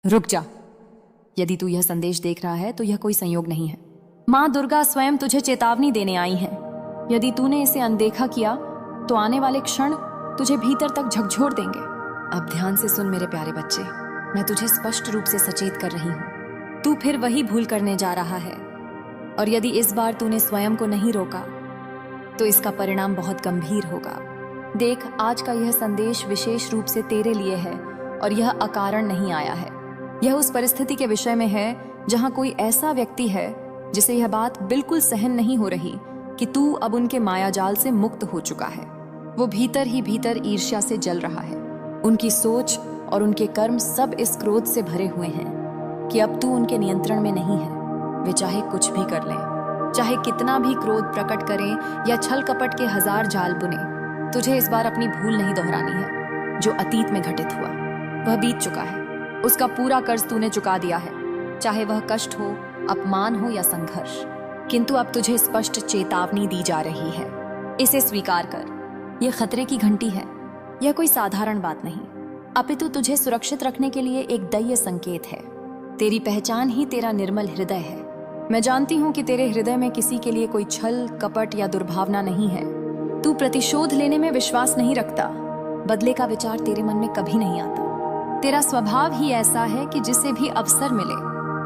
रुक जा। यदि तू यह संदेश देख रहा है तो यह कोई संयोग नहीं है। माँ दुर्गा स्वयं तुझे चेतावनी देने आई हैं। यदि तूने इसे अनदेखा किया तो आने वाले क्षण तुझे भीतर तक झकझोर देंगे। अब ध्यान से सुन मेरे प्यारे बच्चे, मैं तुझे स्पष्ट रूप से सचेत कर रही हूँ। तू फिर वही भूल करने जा रहा है, और यदि इस बार तूने स्वयं को नहीं रोका तो इसका परिणाम बहुत गंभीर होगा। देख, आज का यह संदेश विशेष रूप से तेरे लिए है, और यह अकारण नहीं आया है। यह उस परिस्थिति के विषय में है जहां कोई ऐसा व्यक्ति है जिसे यह बात बिल्कुल सहन नहीं हो रही कि तू अब उनके मायाजाल से मुक्त हो चुका है। वो भीतर ही भीतर ईर्ष्या से जल रहा है। उनकी सोच और उनके कर्म सब इस क्रोध से भरे हुए हैं कि अब तू उनके नियंत्रण में नहीं है। वे चाहे कुछ भी कर लें, चाहे कितना भी क्रोध प्रकट करें या छल कपट के हजार जाल बुने, तुझे इस बार अपनी भूल नहीं दोहरानी है। जो अतीत में घटित हुआ वह बीत चुका है। उसका पूरा कर्ज तूने चुका दिया है, चाहे वह कष्ट हो, अपमान हो या संघर्ष। किंतु अब तुझे स्पष्ट चेतावनी दी जा रही है। इसे स्वीकार कर। यह खतरे की घंटी है। यह कोई साधारण बात नहीं, अपितु तुझे सुरक्षित रखने के लिए एक दैय संकेत है। तेरी पहचान ही तेरा निर्मल हृदय है। मैं जानती हूँ कि तेरे हृदय में किसी के लिए कोई छल कपट या दुर्भावना नहीं है। तू प्रतिशोध लेने में विश्वास नहीं रखता। बदले का विचार तेरे मन में कभी नहीं आता। तेरा स्वभाव ही ऐसा है कि जिसे भी अवसर मिले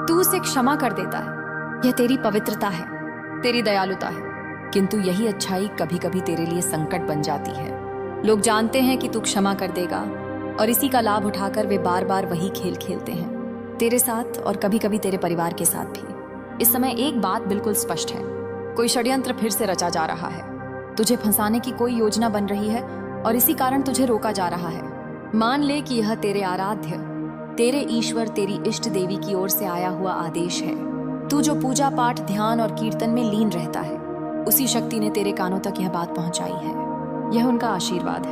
तू उसे क्षमा कर देता है। यह तेरी पवित्रता है, तेरी दयालुता है। किंतु यही अच्छाई कभी कभी तेरे लिए संकट बन जाती है। लोग जानते हैं कि तू क्षमा कर देगा, और इसी का लाभ उठाकर वे बार बार वही खेल खेलते हैं, तेरे साथ और कभी कभी तेरे परिवार के साथ भी। इस समय एक बात बिल्कुल स्पष्ट है, कोई षड्यंत्र फिर से रचा जा रहा है। तुझे फंसाने की कोई योजना बन रही है, और इसी कारण तुझे रोका जा रहा है। मान ले कि यह तेरे आराध्य, तेरे ईश्वर, तेरी इष्ट देवी की ओर से आया हुआ आदेश है। तू जो पूजा पाठ, ध्यान और कीर्तन में लीन रहता है, उसी शक्ति ने तेरे कानों तक यह बात पहुंचाई है। यह उनका आशीर्वाद है।